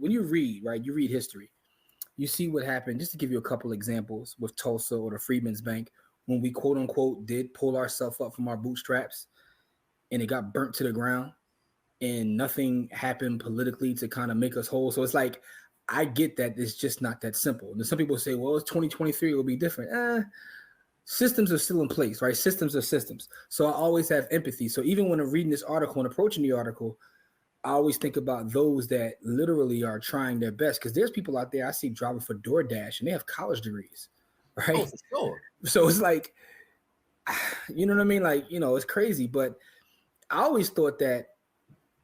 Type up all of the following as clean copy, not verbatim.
when you read, right, you read history, you see what happened. Just to give you a couple examples with Tulsa or the Freedmen's Bank, when we quote unquote did pull ourselves up from our bootstraps and it got burnt to the ground and nothing happened politically to kind of make us whole. So it's like, I get that it's just not that simple. And some people say, well, it's 2023, it will be different. Systems are still in place, right? Systems are systems. So I always have empathy. So even when I'm reading this article and approaching the article, I always think about those that literally are trying their best, because there's people out there I see driving for DoorDash and they have college degrees, right? Oh, for sure. So it's like, you know what I mean? Like, you know, it's crazy, but I always thought that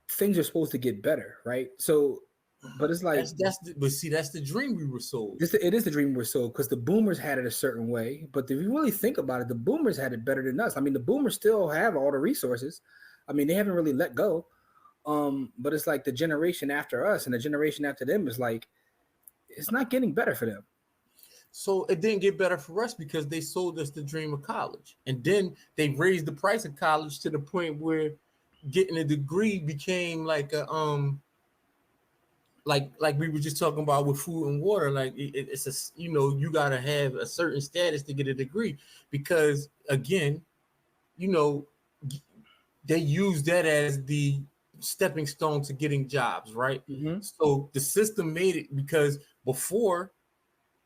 things are supposed to get better, right? So, but it's like that's the dream we were sold. It is the dream we were sold, because the boomers had it a certain way. But if you really think about it, the boomers had it better than us. I mean, the boomers still have all the resources. I mean, they haven't really let go. But it's like the generation after us and the generation after them is like, it's not getting better for them. So it didn't get better for us because they sold us the dream of college. And then they raised the price of college to the point where getting a degree became like a like we were just talking about with food and water. Like it's a, you know, you got to have a certain status to get a degree, because again, you know, they use that as the stepping stone to getting jobs, right? Mm-hmm. So the system made it, because before,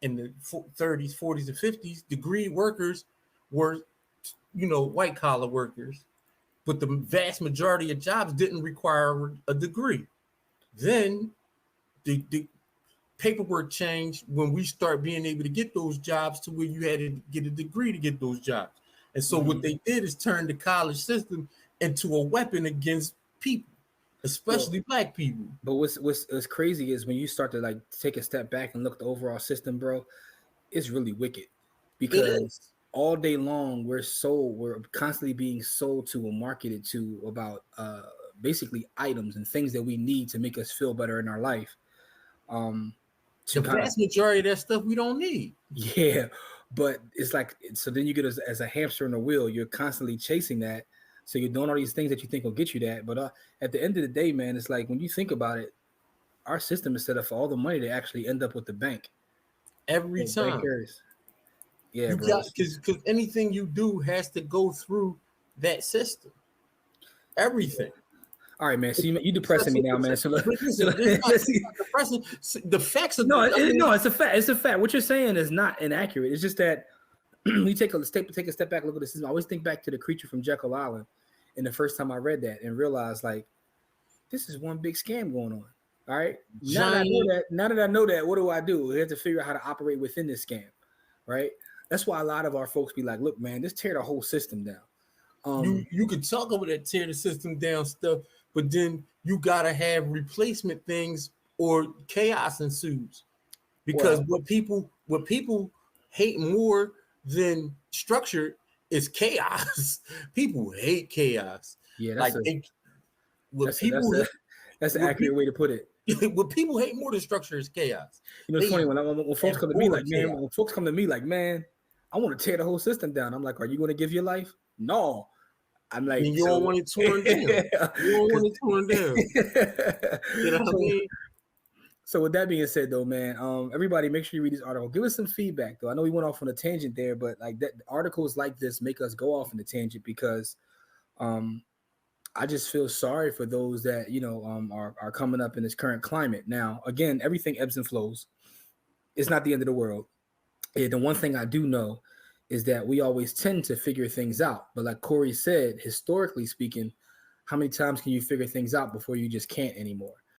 in the 30s, 40s, and 50s, degree workers were, you know, white collar workers, but the vast majority of jobs didn't require a degree. Then the paperwork changed when we start being able to get those jobs to where you had to get a degree to get those jobs. And so what they did is turn the college system into a weapon against people, especially black people. But what's crazy is when you start to like take a step back and look at the overall system, bro, it's really wicked, because all day long we're constantly being sold to and marketed to about basically items and things that we need to make us feel better in our life. The vast majority of that stuff we don't need. Yeah, but it's like, so then you get as a hamster in a wheel. You're constantly chasing that. So you're doing all these things that you think will get you that. But at the end of the day, man, it's like when you think about it, our system is set up for all the money to actually end up with the bank. Every time. Bankers. Yeah, you bro. Because anything you do has to go through that system. Everything. Yeah. All right, man. So you depressing me now, man. So depressing. The facts are it's a fact. It's a fact. What you're saying is not inaccurate. It's just that we take a step back, look at the system. I always think back to The Creature from Jekyll Island, and the first time I read that and realized, like, this is one big scam going on. All right. Now that I know that, what do? I have to figure out how to operate within this scam. Right. That's why a lot of our folks be like, look, man, just tear the whole system down. You could talk about that tear the system down stuff, but then you gotta have replacement things or chaos ensues. Because what people hate more than structure is chaos. People hate chaos. Yeah, that's an accurate way to put it. What people hate more than structure is chaos. You know, it's funny when folks come to me like, man, when folks come to me like, man, I want to tear the whole system down. I'm like, are you going to give your life? No. I'm like, you don't want it torn down. You don't want it torn down. You know what I mean? So with that being said, though, man, everybody, make sure you read this article. Give us some feedback, though. I know we went off on a tangent there, but like that, articles like this make us go off on a tangent, because I just feel sorry for those that, you know, are coming up in this current climate. Now, again, everything ebbs and flows. It's not the end of the world. And the one thing I do know is that we always tend to figure things out. But like Corey said, historically speaking, how many times can you figure things out before you just can't anymore?